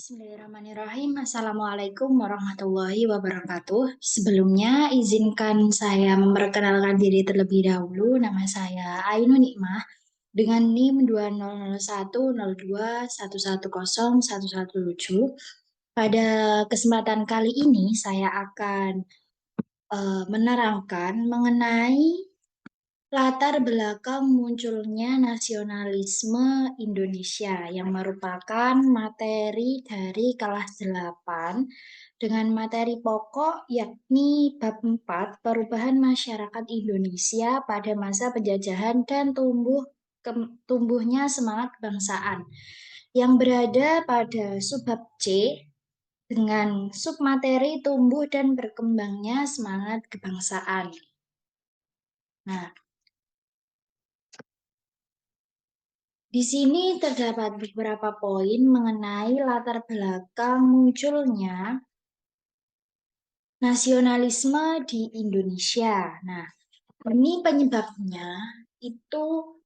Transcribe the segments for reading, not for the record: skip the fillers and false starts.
Bismillahirrahmanirrahim. Assalamualaikum warahmatullahi wabarakatuh. Sebelumnya, izinkan saya memperkenalkan diri terlebih dahulu. Nama saya Ainun Nikmah dengan NIM 200102110117. Pada kesempatan kali ini, saya akan menerangkan mengenai latar belakang munculnya nasionalisme Indonesia yang merupakan materi dari kelas 8 dengan materi pokok yakni bab 4 perubahan masyarakat Indonesia pada masa penjajahan dan tumbuhnya semangat kebangsaan yang berada pada subbab C dengan submateri tumbuh dan berkembangnya semangat kebangsaan. Nah, di sini terdapat beberapa poin mengenai latar belakang munculnya nasionalisme di Indonesia. Nah, ini penyebabnya itu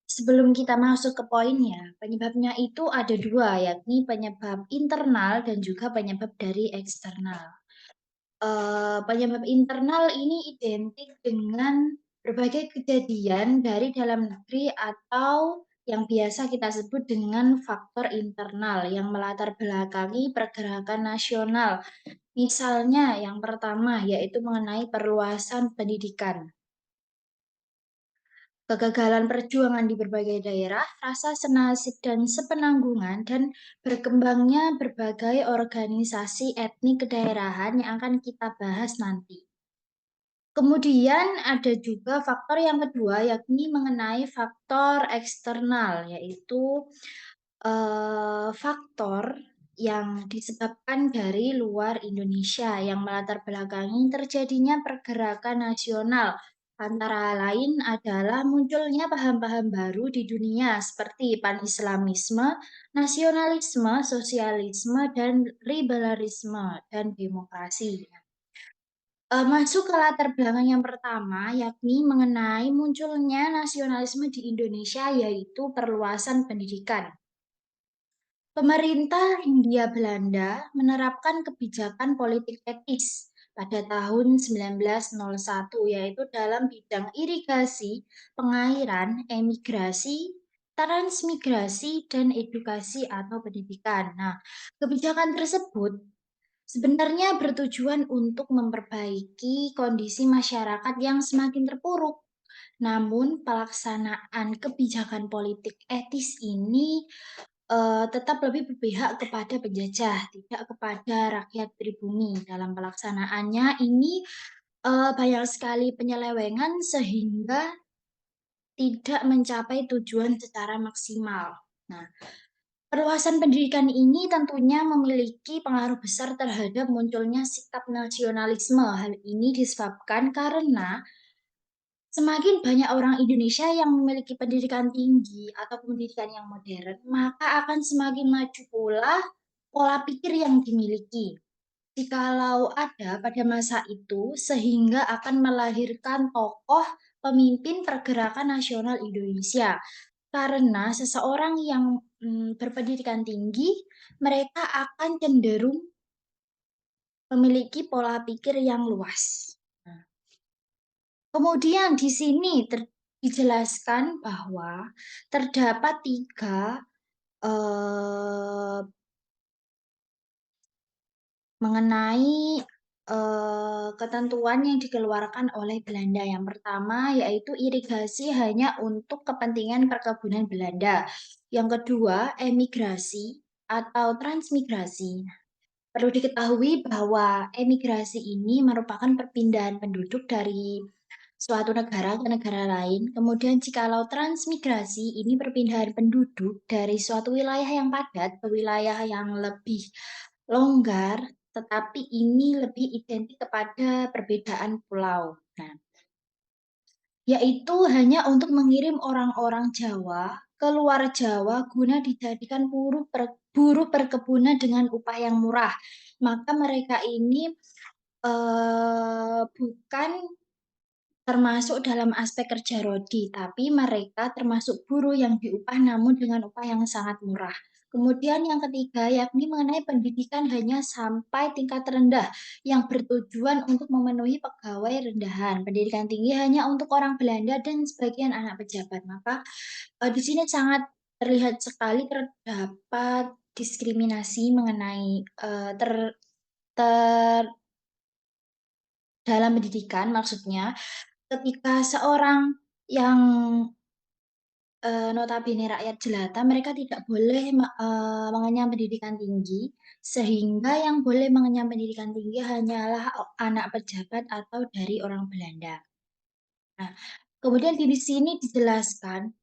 sebelum kita masuk ke poinnya, penyebabnya itu ada dua, yakni penyebab internal dan juga penyebab dari eksternal. Penyebab internal ini identik dengan berbagai kejadian dari dalam negeri atau yang biasa kita sebut dengan faktor internal yang melatar belakangi pergerakan nasional. Misalnya yang pertama yaitu mengenai perluasan pendidikan. Kegagalan perjuangan di berbagai daerah, rasa senasib dan sepenanggungan, dan berkembangnya berbagai organisasi etnik kedaerahan yang akan kita bahas nanti. Kemudian ada juga faktor yang kedua, yakni mengenai faktor eksternal, yaitu faktor yang disebabkan dari luar Indonesia yang melatar belakangi terjadinya pergerakan nasional. Antara lain adalah munculnya paham-paham baru di dunia seperti pan-Islamisme, nasionalisme, sosialisme, dan liberalisme dan demokrasi. Masuk ke latar belakang yang pertama, yakni mengenai munculnya nasionalisme di Indonesia, yaitu perluasan pendidikan. Pemerintah Hindia Belanda menerapkan kebijakan politik etis pada tahun 1901, yaitu dalam bidang irigasi, pengairan, emigrasi, transmigrasi, dan edukasi atau pendidikan. Nah, kebijakan tersebut sebenarnya bertujuan untuk memperbaiki kondisi masyarakat yang semakin terpuruk. Namun, pelaksanaan kebijakan politik etis ini tetap lebih berpihak kepada penjajah, tidak kepada rakyat pribumi. Dalam pelaksanaannya ini banyak sekali penyelewengan sehingga tidak mencapai tujuan secara maksimal. Nah, perluasan pendidikan ini tentunya memiliki pengaruh besar terhadap munculnya sikap nasionalisme. Hal ini disebabkan karena semakin banyak orang Indonesia yang memiliki pendidikan tinggi atau pendidikan yang modern, maka akan semakin maju pula pola pikir yang dimiliki. Jikalau ada pada masa itu, sehingga akan melahirkan tokoh pemimpin pergerakan nasional Indonesia. Karena seseorang yang berpendidikan tinggi, mereka akan cenderung memiliki pola pikir yang luas. Nah, kemudian di sini dijelaskan bahwa terdapat tiga eh, mengenai ketentuan yang dikeluarkan oleh Belanda. Yang pertama yaitu irigasi hanya untuk kepentingan perkebunan Belanda. Yang kedua, emigrasi atau transmigrasi. Perlu diketahui bahwa emigrasi ini merupakan perpindahan penduduk dari suatu negara ke negara lain. Kemudian jikalau transmigrasi ini perpindahan penduduk dari suatu wilayah yang padat ke wilayah yang lebih longgar, tetapi ini lebih identik kepada perbedaan pulau. Nah, yaitu hanya untuk mengirim orang-orang Jawa ke luar Jawa guna dijadikan buruh perkebunan dengan upah yang murah. Maka mereka ini bukan termasuk dalam aspek kerja rodi, tapi mereka termasuk buruh yang diupah namun dengan upah yang sangat murah. Kemudian yang ketiga, yakni mengenai pendidikan hanya sampai tingkat rendah yang bertujuan untuk memenuhi pegawai rendahan. Pendidikan tinggi hanya untuk orang Belanda dan sebagian anak pejabat. Maka di sini sangat terlihat sekali terdapat diskriminasi mengenai ter, ter dalam pendidikan, maksudnya ketika seorang yang, notabene rakyat jelata, mereka tidak boleh mengenyam pendidikan tinggi, sehingga yang boleh mengenyam pendidikan tinggi hanyalah anak pejabat atau dari orang Belanda. Nah, kemudian di sini dijelaskan,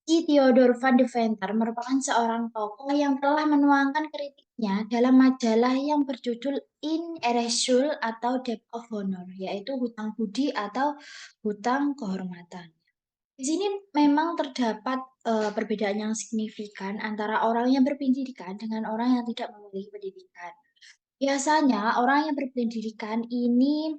Ki Theodor van de Venter merupakan seorang tokoh yang telah menuangkan kritiknya dalam majalah yang berjudul In Erasure atau Debt of Honor, yaitu hutang budi atau hutang kehormatan. Di sini memang terdapat, perbedaan yang signifikan antara orang yang berpendidikan dengan orang yang tidak memiliki pendidikan. Biasanya orang yang berpendidikan ini,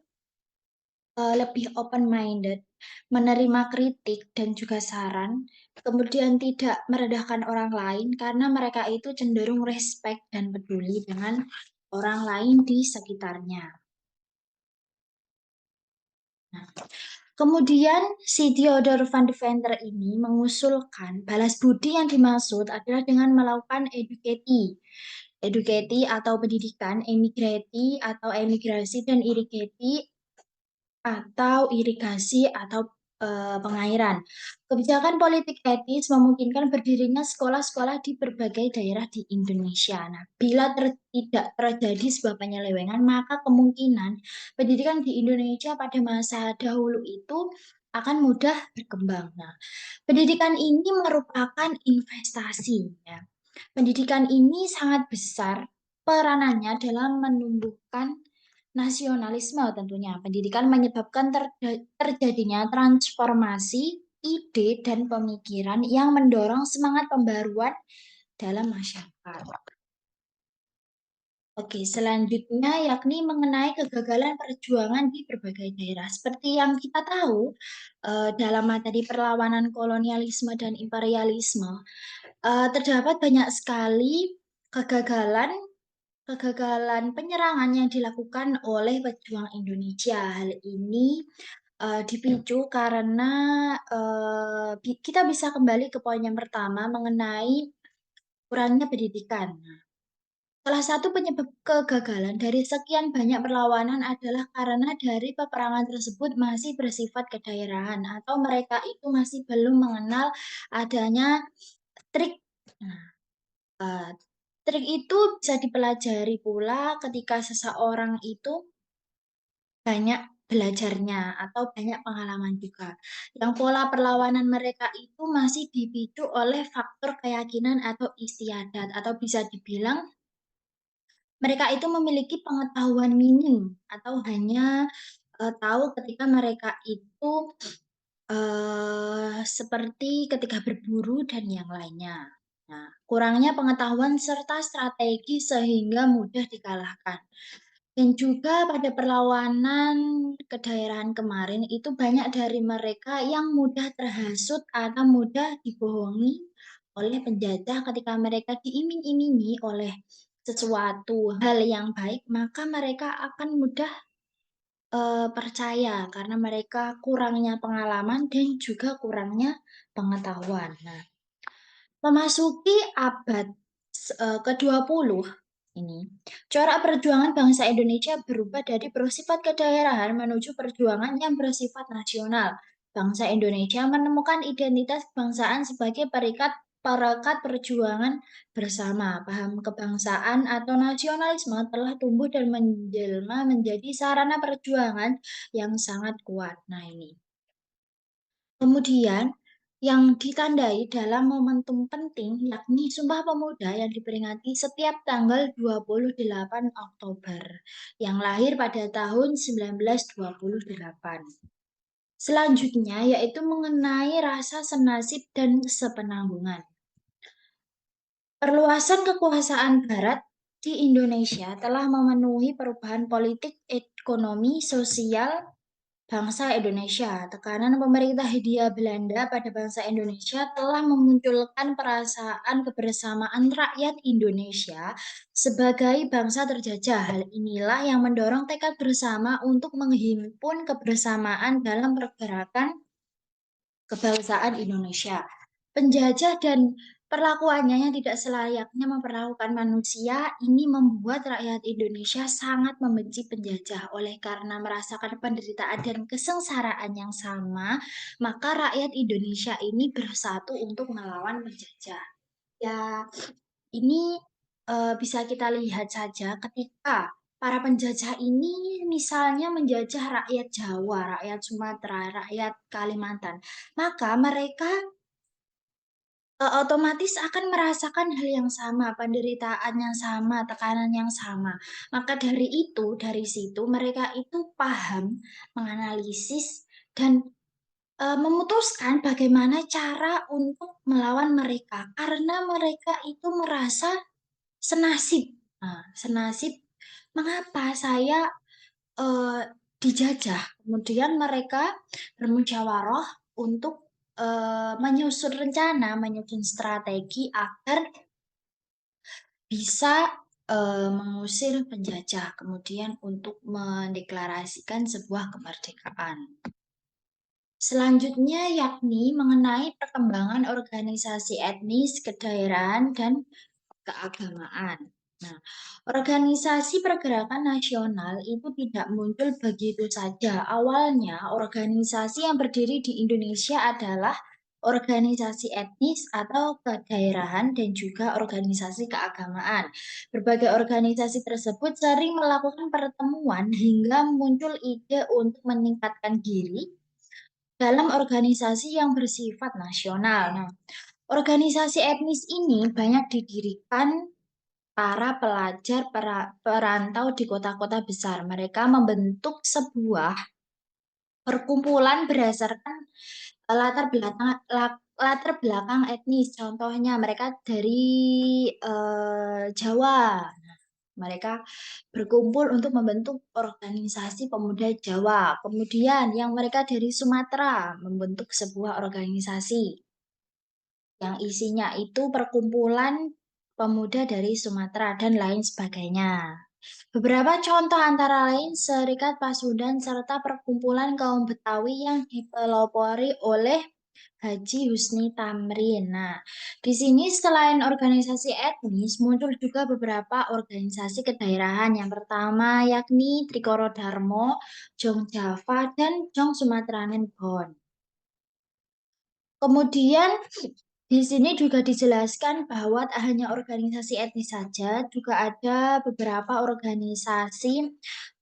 lebih open minded, menerima kritik dan juga saran, kemudian tidak merendahkan orang lain karena mereka itu cenderung respect dan peduli dengan orang lain di sekitarnya. Nah, kemudian si Theodor van de Venter ini mengusulkan balas budi yang dimaksud adalah dengan melakukan educati atau pendidikan, emigrasi dan irigasi atau, pengairan. Kebijakan politik etis memungkinkan berdirinya sekolah-sekolah di berbagai daerah di Indonesia. Nah, bila tidak terjadi sebuah penyelewengan, maka kemungkinan pendidikan di Indonesia pada masa dahulu itu akan mudah berkembang. Nah, pendidikan ini merupakan investasi ya. Pendidikan ini sangat besar peranannya dalam menumbuhkan nasionalisme tentunya. Pendidikan menyebabkan terjadinya transformasi ide dan pemikiran yang mendorong semangat pembaruan dalam masyarakat. Oke, selanjutnya yakni mengenai kegagalan perjuangan di berbagai daerah. Seperti yang kita tahu, dalam materi perlawanan kolonialisme dan imperialisme, terdapat banyak sekali kegagalan kegagalan penyerangan yang dilakukan oleh pejuang Indonesia. Hal ini, dipicu karena, kita bisa kembali ke poin yang pertama mengenai kurangnya pendidikan. Salah satu penyebab kegagalan dari sekian banyak perlawanan adalah karena dari peperangan tersebut masih bersifat kedaerahan atau mereka itu masih belum mengenal adanya trik. Nah, trik itu bisa dipelajari pula ketika seseorang itu banyak belajarnya atau banyak pengalaman juga. Yang pola perlawanan mereka itu masih dipicu oleh faktor keyakinan atau istiadat atau bisa dibilang mereka itu memiliki pengetahuan minim atau hanya, tahu ketika mereka itu, seperti ketika berburu dan yang lainnya. Nah, kurangnya pengetahuan serta strategi sehingga mudah dikalahkan. Dan juga pada perlawanan kedaerahan kemarin itu banyak dari mereka yang mudah terhasut atau mudah dibohongi oleh penjajah ketika mereka diiming-imingi oleh sesuatu hal yang baik, maka mereka akan mudah, percaya karena mereka kurangnya pengalaman dan juga kurangnya pengetahuan. Nah, memasuki abad ke-20 ini, corak perjuangan bangsa Indonesia berubah dari bersifat kedaerahan menuju perjuangan yang bersifat nasional. Bangsa Indonesia menemukan identitas kebangsaan sebagai perekat perjuangan bersama. Paham kebangsaan atau nasionalisme telah tumbuh dan menjelma menjadi sarana perjuangan yang sangat kuat. Nah, ini. Kemudian, yang ditandai dalam momentum penting yakni Sumpah Pemuda yang diperingati setiap tanggal 28 Oktober, yang lahir pada tahun 1928. Selanjutnya yaitu mengenai rasa senasib dan sepenanggungan. Perluasan kekuasaan Barat di Indonesia telah memenuhi perubahan politik, ekonomi, sosial, Bangsa Indonesia. Tekanan pemerintah Hindia Belanda pada bangsa Indonesia telah memunculkan perasaan kebersamaan rakyat Indonesia sebagai bangsa terjajah. Hal inilah yang mendorong tekad bersama untuk menghimpun kebersamaan dalam pergerakan kebangsaan Indonesia. Penjajah dan perlakuannya yang tidak selayaknya memperlakukan manusia ini membuat rakyat Indonesia sangat membenci penjajah. Oleh karena merasakan penderitaan dan kesengsaraan yang sama, maka rakyat Indonesia ini bersatu untuk melawan penjajah. Ya, ini bisa kita lihat saja ketika para penjajah ini misalnya menjajah rakyat Jawa, rakyat Sumatera, rakyat Kalimantan, maka mereka otomatis akan merasakan hal yang sama, penderitaan yang sama, tekanan yang sama. Maka dari itu, dari situ mereka itu paham, menganalisis, dan memutuskan bagaimana cara untuk melawan mereka. Karena mereka itu merasa senasib. Nah, senasib, mengapa saya eee, dijajah? Kemudian mereka bermusyawarah untuk, menyusun rencana, menyusun strategi agar bisa, mengusir penjajah, kemudian untuk mendeklarasikan sebuah kemerdekaan. Selanjutnya yakni mengenai perkembangan organisasi etnis, kedaerahan, dan keagamaan. Nah, organisasi pergerakan nasional itu tidak muncul begitu saja. Awalnya, organisasi yang berdiri di Indonesia adalah organisasi etnis atau kedaerahan dan juga organisasi keagamaan. Berbagai organisasi tersebut sering melakukan pertemuan hingga muncul ide untuk meningkatkan diri dalam organisasi yang bersifat nasional. Nah, organisasi etnis ini banyak didirikan para pelajar perantau di kota-kota besar. Mereka membentuk sebuah perkumpulan berdasarkan latar belakang etnis. Contohnya mereka dari Jawa. Nah, mereka berkumpul untuk membentuk organisasi pemuda Jawa. Kemudian yang mereka dari Sumatera membentuk sebuah organisasi yang isinya itu perkumpulan pemuda dari Sumatera dan lain sebagainya. Beberapa contoh antara lain Serikat Pasundan serta perkumpulan kaum Betawi yang dipelopori oleh Haji Husni Tamrin. Nah, di sini selain organisasi etnis, muncul juga beberapa organisasi kedaerahan. Yang pertama yakni Trikoro Darmo, Jong Java, dan Jong Sumatranen Bon. Kemudian di sini juga dijelaskan bahwa tak hanya organisasi etnis saja, juga ada beberapa organisasi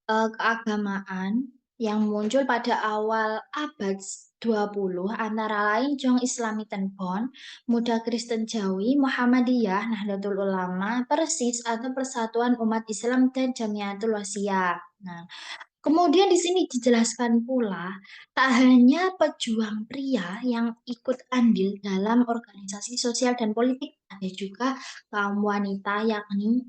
keagamaan yang muncul pada awal abad 20, antara lain Jong Islami Tenbon, Muda Kristen Jawi, Muhammadiyah, Nahdlatul Ulama, Persis atau Persatuan Umat Islam dan Jamiatul Wasiyah. Nah, kemudian di sini dijelaskan pula, tak hanya pejuang pria yang ikut andil dalam organisasi sosial dan politik, ada juga kaum wanita yakni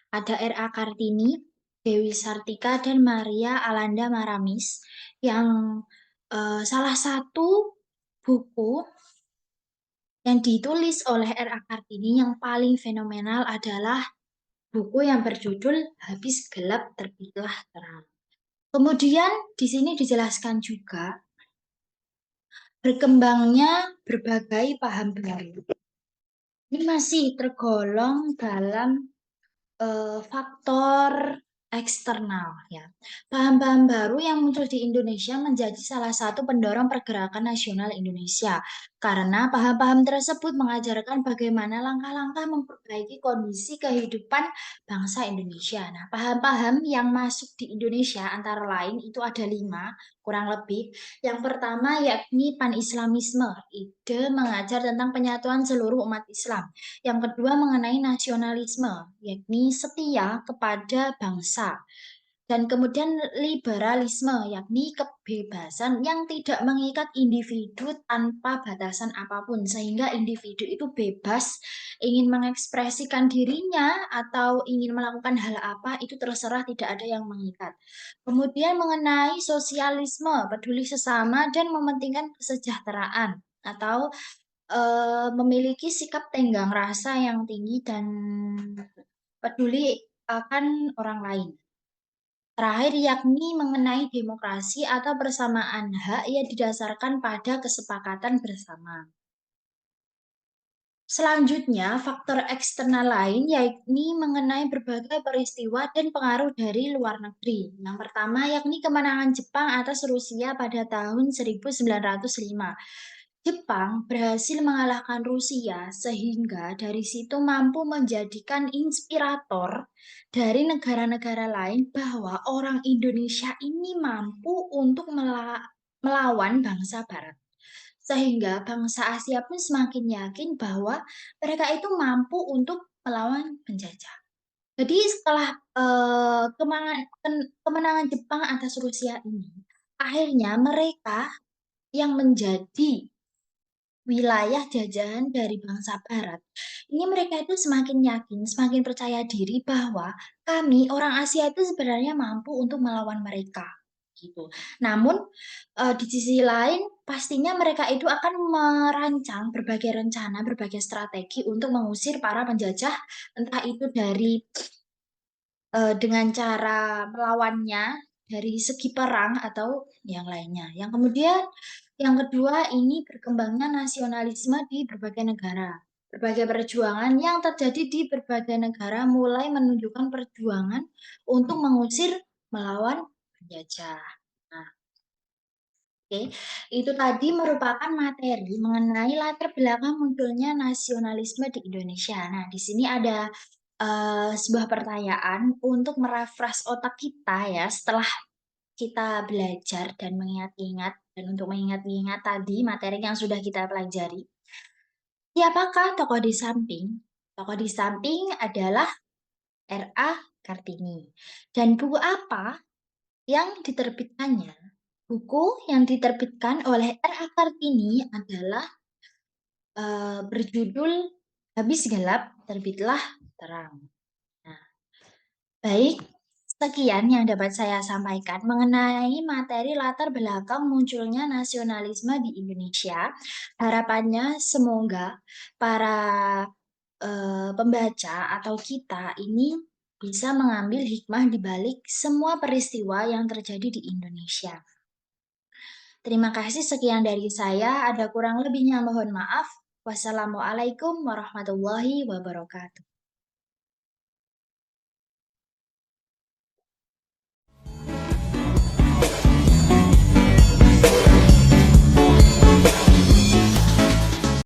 ada R.A. Kartini, Dewi Sartika, dan Maria Alanda Maramis yang salah satu buku yang ditulis oleh R.A. Kartini yang paling fenomenal adalah buku yang berjudul Habis Gelap Terbitlah Terang. Kemudian di sini dijelaskan juga berkembangnya berbagai paham baru. Ini masih tergolong dalam faktor eksternal ya. Paham-paham baru yang muncul di Indonesia menjadi salah satu pendorong pergerakan nasional Indonesia. Karena paham-paham tersebut mengajarkan bagaimana langkah-langkah memperbaiki kondisi kehidupan bangsa Indonesia. Nah, paham-paham yang masuk di Indonesia antara lain itu ada 5, kurang lebih. Yang pertama yakni Pan-Islamisme, ide mengajar tentang penyatuan seluruh umat Islam. Yang kedua mengenai nasionalisme, yakni setia kepada bangsa. Dan kemudian liberalisme, yakni kebebasan yang tidak mengikat individu tanpa batasan apapun, sehingga individu itu bebas ingin mengekspresikan dirinya atau ingin melakukan hal apa itu terserah, tidak ada yang mengikat. Kemudian mengenai sosialisme, peduli sesama dan mementingkan kesejahteraan atau memiliki sikap tenggang rasa yang tinggi dan peduli akan orang lain. Terakhir yakni mengenai demokrasi atau persamaan hak yang didasarkan pada kesepakatan bersama. Selanjutnya, faktor eksternal lain yakni mengenai berbagai peristiwa dan pengaruh dari luar negeri. Yang pertama yakni kemenangan Jepang atas Rusia pada tahun 1905. Jepang berhasil mengalahkan Rusia sehingga dari situ mampu menjadikan inspirator dari negara-negara lain bahwa orang Indonesia ini mampu untuk melawan bangsa Barat. Sehingga bangsa Asia pun semakin yakin bahwa mereka itu mampu untuk melawan penjajah. Jadi setelah, kemenangan Jepang atas Rusia ini, akhirnya mereka yang menjadi wilayah jajahan dari bangsa barat, ini mereka itu semakin yakin, semakin percaya diri bahwa kami orang Asia itu sebenarnya mampu untuk melawan mereka, gitu. Namun, di sisi lain pastinya mereka itu akan merancang berbagai rencana, berbagai strategi untuk mengusir para penjajah, entah itu dari dengan cara melawannya dari segi perang atau yang lainnya. Yang kedua ini berkembangnya nasionalisme di berbagai negara. Berbagai perjuangan yang terjadi di berbagai negara mulai menunjukkan perjuangan untuk mengusir, melawan penjajah. Nah, oke, itu tadi merupakan materi mengenai latar belakang munculnya nasionalisme di Indonesia. Nah, di sini ada sebuah pertanyaan untuk merefresh otak kita ya, setelah kita belajar dan mengingat-ingat, dan untuk mengingat-ingat tadi materi yang sudah kita pelajari. Siapakah tokoh di samping? Tokoh di samping adalah R.A. Kartini. Dan buku apa yang diterbitkannya? Buku yang diterbitkan oleh R.A. Kartini adalah berjudul Habis Gelap Terbitlah Terang. Nah, baik, sekian yang dapat saya sampaikan mengenai materi latar belakang munculnya nasionalisme di Indonesia. Harapannya semoga para pembaca atau kita ini bisa mengambil hikmah di balik semua peristiwa yang terjadi di Indonesia. Terima kasih, sekian dari saya. Ada kurang lebihnya mohon maaf. Wassalamualaikum warahmatullahi wabarakatuh.